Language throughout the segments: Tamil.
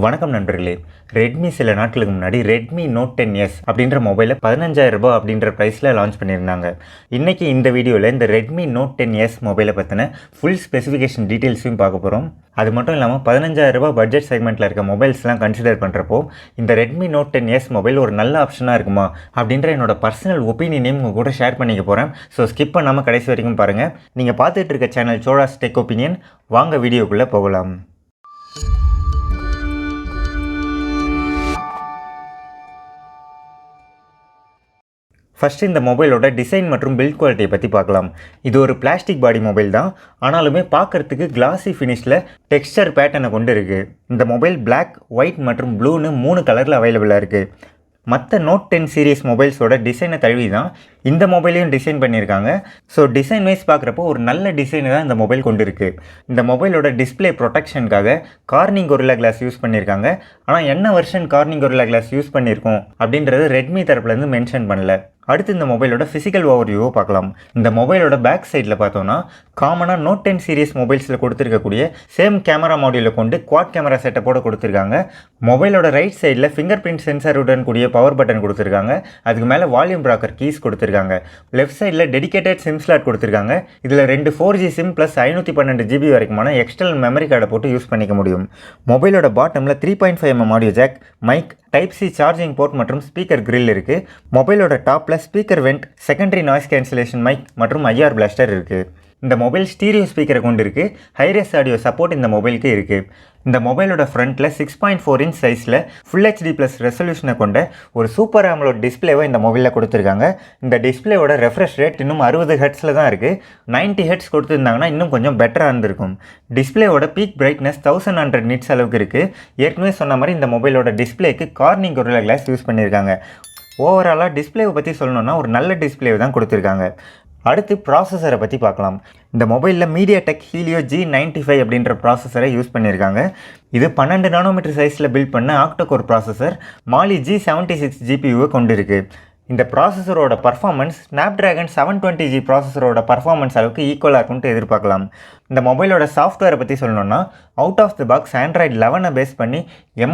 வணக்கம் நண்பர்களே. ரெட்மி சில நாட்களுக்கு முன்னாடி ரெட்மி நோட் 10s அப்படின்ற மொபைலை 15,000 ரூபாய் அப்படின்ற ப்ரைஸில் லான்ச் பண்ணியிருந்தாங்க. இன்றைக்கி இந்த வீடியோவில் இந்த ரெட்மி நோட் 10s மொபைலை பற்றின ஃபுல் ஸ்பெசிஃபிகேஷன் டீட்டெயில்ஸையும் பார்க்க போகிறோம். அது மட்டும் இல்லாமல் 15,000 ரூபாய் பட்ஜெட் செக்மெண்ட்டில் இருக்க மொபைல்ஸ்லாம் கன்சிடர் பண்ணுறப்போ இந்த ரெட்மி நோட் 10s மொபைல் ஒரு நல்ல ஆப்ஷனாக இருக்குமா அப்படின்ற என்னோட பர்சனல் ஒப்பீனியனையும் உங்கள் கூட ஷேர் பண்ணிக்க போகிறேன். ஸோ ஸ்கிப் பண்ணாமல் கடைசி வரைக்கும் பாருங்கள். நீங்கள் பார்த்துட்டு இருக்க சேனல் சோடாஸ் டெக் ஒப்பீனியன். வாங்க வீடியோக்குள்ளே போகலாம். ஃபஸ்ட்டு இந்த மொபைலோட டிசைன் மற்றும் பில்ட் குவாலிட்டியை பற்றி பார்க்கலாம். இது ஒரு பிளாஸ்டிக் பாடி மொபைல் தான், ஆனாலுமே பார்க்குறதுக்கு கிளாசி ஃபினிஷில் டெக்ஸ்சர் பேட்டர்னை கொண்டு இருக்குது. இந்த மொபைல் பிளாக், ஒயிட் மற்றும் ப்ளூன்னு 3 கலரில் அவைலபிளாக இருக்குது. மற்ற நோட் 10 சீரீஸ் மொபைல்ஸோட டிசைனை தழுவி தான் இந்த மொபைலையும் டிசைன் பண்ணியிருக்காங்க. ஸோ டிசைன் வைஸ் பார்க்குறப்போ ஒரு நல்ல டிசைனை தான் இந்த மொபைல் கொண்டு இருக்குது. இந்த மொபைலோட டிஸ்பிளே ப்ரொடெக்ஷனுக்காக கார்னிங் கொரில்லா கிளாஸ் யூஸ் பண்ணியிருக்காங்க. ஆனால் என்ன version Corning Gorilla Glass use பண்ணியிருக்கோம் அப்படின்றது ரெட்மி தரப்புலேருந்து மென்ஷன் பண்ணல. அடுத்து இந்த மொபைலோட ஃபிசிக்கல் ஓவர்வியூவை பார்க்கலாம். இந்த மொபைலோட பேக் சைடில் பார்த்தோன்னா காமனாக நோட் 10 சீரீஸ் மொபைல்ஸில் கொடுத்துருக்கக்கூடிய சேம் கேமரா மாடியூலை கொண்டு குவாட் கேமரா செட்டப்போடு கொடுத்துருக்காங்க. மொபைலோட ரைட் சைடில் ஃபிங்கர் பிரிண்ட் சென்சாருடன் கூடிய பவர் பட்டன் கொடுத்துருக்காங்க. அதுக்கு மேலே வால்யூம் ராக்கர் கீஸ் கொடுத்துருக்காங்க. லெஃப்ட் சைடில் டெடிகேட்டட் சிம் ஸ்லாட் கொடுத்துருக்காங்க. இதில் 2 4G சிம் ப்ளஸ் 512 GB வரைக்குமான எக்ஸ்டர்னல் மெமரி கார்டை போட்டு யூஸ் பண்ணிக்க முடியும். மொபைலோட பாட்டமில் 3.5mm audio jack, mic, type C charging port மற்றும் ஸ்பீக்கர் கிரில் இருக்குது. மொபைலோட டாப்பில் speaker vent, secondary noise cancellation mic மற்றும் ஐஆர் பிளாஸ்டர் இருக்குது. இந்த மொபைல் ஸ்டீரியோ ஸ்பீக்கரை கொண்டு இருக்குது. ஹைரஸ் ஆடியோ சப்போர்ட் இந்த மொபைலுக்கு இருக்குது. இந்த மொபைலோட ஃப்ரண்ட்டில் 6.4 inch சைஸில் ஃபுல் HD+ ரெசல்யூஷனை கொண்ட ஒரு சூப்பர் AMOLED டிஸ்பிளேவை இந்த மொபைலில் கொடுத்துருக்காங்க. இந்த டிஸ்பிளேயோட ரெஃப்ரெஷ் ரேட் இன்னும் 60 Hz தான் இருக்குது. 90 Hz கொடுத்துருந்தாங்கன்னா இன்னும் கொஞ்சம் பெட்டராக இருந்திருக்கும். டிஸ்பிளேயோட பீக் பிரைட்னஸ் 1100 nits அளவுக்கு இருக்குது. ஏற்கனவே சொன்ன மாதிரி இந்த மொபைலோட டிஸ்பிளேக்கு கார்னிங் கொரில்லா கிளாஸ் யூஸ் பண்ணியிருக்காங்க. ஓவராலாக டிஸ்பிளேவை பற்றி சொல்லணுன்னா ஒரு நல்ல டிஸ்பிளேவை தான் கொடுத்துருக்காங்க. அடுத்து ப்ராசஸரை பற்றி பார்க்கலாம். இந்த மொபைலில் MediaTek Helio G95 அப்படின்ற ப்ராசஸரை யூஸ் பண்ணியிருக்காங்க. இது 12 nm சைஸில் பில்ட் பண்ண ஆக்டோகோர் ப்ராசஸர் Mali G76 GPUவை கொண்டு இருக்குது. இந்த ப்ராசஸரோட பர்ஃபார்மன்ஸ் ஸ்னாப்ட்ராகன் 720G ப்ராசஸரோட பர்ஃபார்மன்ஸ் அளவுக்கு ஈக்குவலாக இருக்கும்ட்டு எதிர்பார்க்கலாம். இந்த மொபைலோட சாஃப்ட்வேரை பற்றி சொல்லணுன்னா out of the box Android 11 base பண்ணி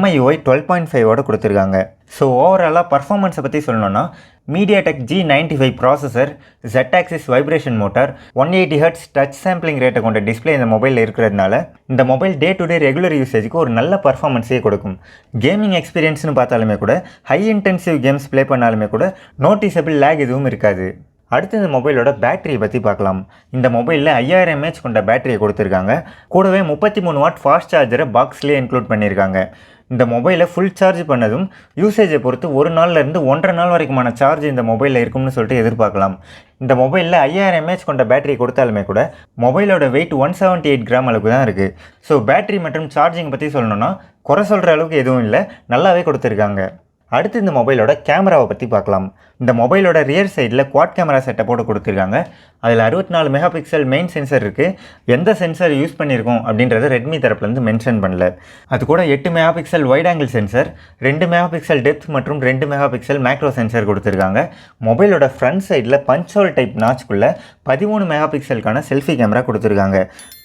MIUI 12.5 கொடுத்துருக்காங்க. ஸோ ஓவராலாக பர்ஃபார்மன்ஸை பற்றி சொல்லணுன்னா MediaTek G95 processor, Z-axis vibration motor, 180 Hz touch sampling ரேட்டை கொண்ட டிஸ்பிளே இந்த மொபைலில் இருக்கிறதுனால இந்த mobile day to day regular யூசேஜுக்கு ஒரு நல்ல பர்ஃபார்மன்ஸே கொடுக்கும். கேமிங் எக்ஸ்பீரியன்ஸ்னு பார்த்தாலுமே கூட ஹை இன்டென்சிவ் கேம்ஸ் ப்ளே பண்ணாலுமே கூட நோட்டிசபிள் லேக் எதுவும் இருக்காது. அடுத்து இந்த மொபைலோட பேட்டரியை பற்றி பார்க்கலாம். இந்த மொபைலில் 5000 mAh கொண்ட பேட்டரியை கொடுத்துருக்காங்க. கூடவே 33 வாட் ஃபாஸ்ட் சார்ஜரை பாக்ஸ்லேயே இன்க்ளூட் பண்ணியிருக்காங்க. இந்த மொபைலை ஃபுல் சார்ஜ் பண்ணதும் யூசேஜை பொறுத்து 1 நாள்லேருந்து 1.5 நாள் வரைக்குமான சார்ஜ் இந்த மொபைலில் இருக்கும்னு சொல்லிட்டு எதிர்பார்க்கலாம். இந்த மொபைலில் 5000 mAh கொண்ட பேட்டரி கொடுத்தாலுமே கூட மொபைலோட வெயிட் 178 கிராம் அளவுக்கு தான் இருக்குது. ஸோ பேட்டரி மற்றும் சார்ஜிங் பற்றி சொல்லணுன்னா குறை சொல்கிற அளவுக்கு எதுவும் இல்லை, நல்லாவே கொடுத்துருக்காங்க. அடுத்து இந்த மொபைலோட கேமராவை பற்றி பார்க்கலாம். இந்த மொபைலோட ரியர் சைடில் குவாட் கேமரா செட்டப்போடு கொடுத்துருக்காங்க. அதில் 64 MP மெயின் சென்சர் இருக்குது. எந்த சென்சர் யூஸ் பண்ணியிருக்கோம் அப்படின்றத ரெட்மி தரப்புலேருந்து மென்ஷன் பண்ணல. அது கூட 8 MP wide angle sensor, 2 MP depth மற்றும் 2 MP மேக்ரோ சென்சர் கொடுத்துருக்காங்க. மொபைலோட ஃப்ரண்ட் சைடில் பஞ்ச் ஹோல் டைப் நாச்சுக்குள்ளே 13 MP செல்ஃபி கேமரா கொடுத்துருக்காங்க.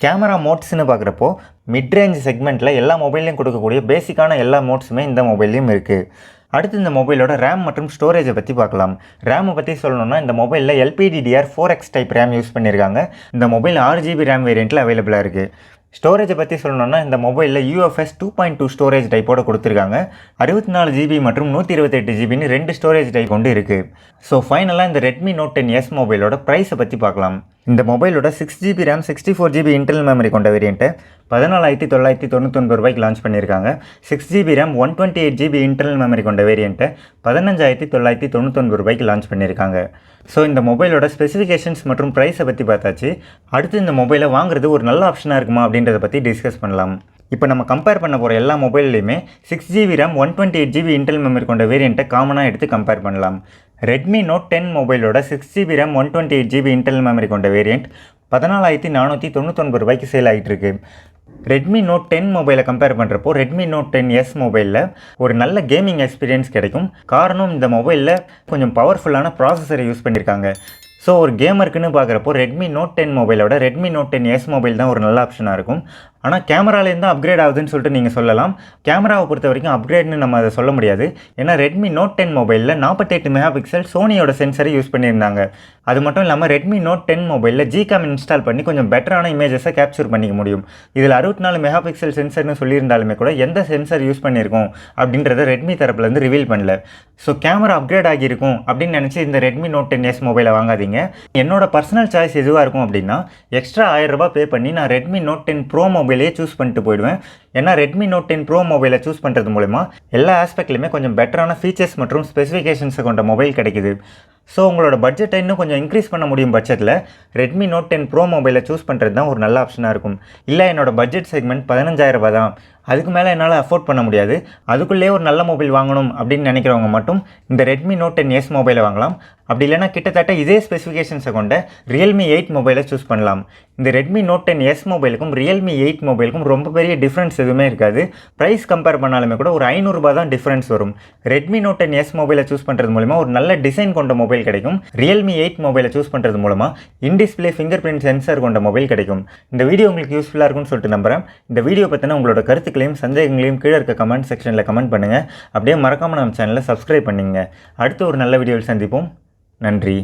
கேமரா மோட்ஸ்னு பார்க்குறப்போ மிட் ரேஞ்ச் செக்மெண்ட்டில் எல்லா மொபைல்லையும் கொடுக்கக்கூடிய பேசிக்கான எல்லா மோட்ஸுமே இந்த மொபைல்லையும் இருக்குது. அடுத்து இந்த மொபைலோட ரேம் மற்றும் ஸ்டோரேஜை பற்றி பார்க்கலாம். ரேமை பற்றி சொல்லணும்னா இந்த மொபைலில் LPDDR4X டைப் ரேம் யூஸ் பண்ணியிருக்காங்க. இந்த மொபைல் 6GB ரேம் வேரியண்ட்டில் அவைலபிளாக இருக்குது. ஸ்டோரேஜை பற்றி சொல்லணும்னா இந்த மொபைலில் UFS 2.2 ஸ்டோரேஜ் டைப்போடு கொடுத்துருக்காங்க. 64GB மற்றும் 128GBன்னு 2 ஸ்டோரேஜ் டைப் கொண்டு இருக்குது. ஸோ ஃபைனலாக இந்த ரெட்மி நோட் 10s மொபைலோட ப்ரைஸை பற்றி பார்க்கலாம். இந்த மொபைலோட 6GB RAM 64GB internal memory கொண்ட வேரியண்ட்டை 14,999 ரூபாய்க்கு லான்ச் பண்ணியிருக்காங்க. 6GB RAM 128GB internal memory கொண்ட வேரியண்ட்டை 15,999 ரூபாய்க்கு லான்ச் பண்ணியிருக்காங்க. ஸோ இந்த மொபைலோட ஸ்பெசிஃபிகேஷன்ஸ் மற்றும் ப்ரைஸை பற்றி பார்த்தாச்சு. அடுத்து இந்த மொபைலை வாங்குறது ஒரு நல்ல ஆப்ஷனாக இருக்குமா அப்படின்றத பற்றி டிஸ்கஸ் பண்ணலாம். இப்போ நம்ம கம்பேர் பண்ண போகிற எல்லா மொபைல்லையுமே 6GB RAM 128GB internal memory கொண்ட வேரியண்ட்டை காமனாக எடுத்து கம்பேர் பண்ணலாம். ரெட்மி நோட் 10 மொபைலோட 6GB RAM 128GB internal memory கொண்ட வேரியண்ட் 14,499 ரூபாய்க்கு சேல் ஆகிட்டு இருக்கு. ரெட்மி நோட் 10 மொபைலை கம்பேர் பண்ணுறப்போ ரெட்மி நோட் 10s மொபைலில் ஒரு நல்ல கேமிங் எக்ஸ்பீரியன்ஸ் கிடைக்கும். காரணம் இந்த மொபைலில் கொஞ்சம் பவர்ஃபுல்லான ப்ராசஸரை யூஸ் பண்ணியிருக்காங்க. ஸோ ஒரு கேமருக்குன்னு பார்க்குறப்போ ரெட்மி நோட் 10 மொபைலோட ரெட்மி நோட் 10s மொபைல் தான் ஒரு நல்ல ஆப்ஷனாக இருக்கும். ஆனால் கேமராலேருந்து தான் அப்கிரேட் ஆகுதுன்னு சொல்லிட்டு நீங்கள் சொல்லலாம். கேமராவை பொறுத்த வரைக்கும் அப்கிரேட்னு நம்ம அதை சொல்ல முடியாது. ஏன்னா ரெட்மி நோட் 10 மொபைலில் 48 மெகா பிக்சல் சோனியோட சென்சரை யூஸ் பண்ணியிருந்தாங்க. அது மட்டும் இல்லாமல் ரெட்மி நோட் 10 மொபைலில் ஜிகாம் இன்ஸ்டால் பண்ணி கொஞ்சம் பெட்டரான இமேஜஸை கேப்சர் பண்ணிக்க முடியும். இதில் 64 மெகா பிக்சல் சென்சர்னு சொல்லியிருந்தாலுமே கூட எந்த சென்சர் யூஸ் பண்ணியிருக்கோம் அப்படின்றத ரெட்மி தரப்புலேருந்து ரிவீல் பண்ணல. ஸோ கேமரா அப்கிரேட் ஆகியிருக்கும் அப்படின்னு நினச்சி இந்த ரெட்மி நோட் 10s மொபைலை வாங்காதீங்க. என்னோட பர்சனல் சாய்ஸ் எதுவாக இருக்கும் அப்படின்னா, எக்ஸ்ட்ரா 1000 ரூபாய் பே பண்ணி நான் ரெட்மி நோட் 10 ப்ரோ மொபைலே சூஸ் பண்ணிட்டு போயிடுவேன். ஏன்னா ரெட்மி நோட் 10 ப்ரோ மொபைலை சூஸ் பண்ணுறது மூலமா எல்லா ஆஸ்பெக்ட்லையுமே கொஞ்சம் பெட்டரான ஃபீச்சர்ஸ் மற்றும் ஸ்பெசிஃபிகேஷன்ஸை கொண்ட மொபைல் கிடைக்குது. ஸோ உங்களோட பட்ஜெட்டை இன்னும் கொஞ்சம் இன்க்ரீஸ் பண்ண முடியும் பட்சத்தில் ரெட்மி நோட் 10 ப்ரோ மொபைலை சூஸ் பண்ணுறது தான் ஒரு நல்ல ஆப்ஷனாக இருக்கும். இல்லை என்னோட பட்ஜெட் செக்மெண்ட் 15000 ரூபாய் தான், அதுக்கு மேலே என்னால் அஃபோர்ட் பண்ண முடியாது, அதுக்குள்ளேயே ஒரு நல்ல மொபைல் வாங்கணும் அப்படின்னு நினைக்கிறவங்க மட்டும் இந்த ரெட்மி நோட் 10s மொபைலை வாங்கலாம். அப்படி இல்லைனா கிட்டத்தட்ட இதே ஸ்பெசிஃபிகேஷன்ஸை கொண்ட ரியல்மி 8 மொபைலை சூஸ் பண்ணலாம். இந்த ரெட்மி நோட் 10s மொபைலுக்கும் ரியல்மி 8 மொபைலுக்கும் ரொம்ப பெரிய டிஃப்ரென்ஸ் எதுவுமே இருக்காது. ப்ரைஸ் கம்பேர் பண்ணாலுமே கூட ஒரு 500 ரூபாய் தான் டிஃப்ரென்ஸ் வரும். ரெட்மி நோட் 10s மொபைலை சூஸ் பண்ணுறது மூலமா ஒரு நல்ல டிசைன் கொண்ட மொபைல் கிடைக்கும். ரியல்மி 8 மொபைலை சூஸ் பண்ணுறது மூலமா in display finger print sensor கொண்ட மொபைல் கிடைக்கும். இந்த வீடியோ உங்களுக்கு யூஸ்ஃபுல்லாக இருக்கும்னு சொல்லிட்டு நம்புறேன். இந்த வீடியோ பற்றின உங்களோட கருத்துக்களையும் சந்தேகங்களையும் கீழே இருக்க கமெண்ட் செக்ஷனில் கமெண்ட் பண்ணுங்கள். அப்படியே மறக்காமல் நம்ம சேனலை சப்ஸ்கிரைப் பண்ணுங்க. அடுத்த ஒரு நல்ல வீடியோவில் சந்திப்போம். நன்றி.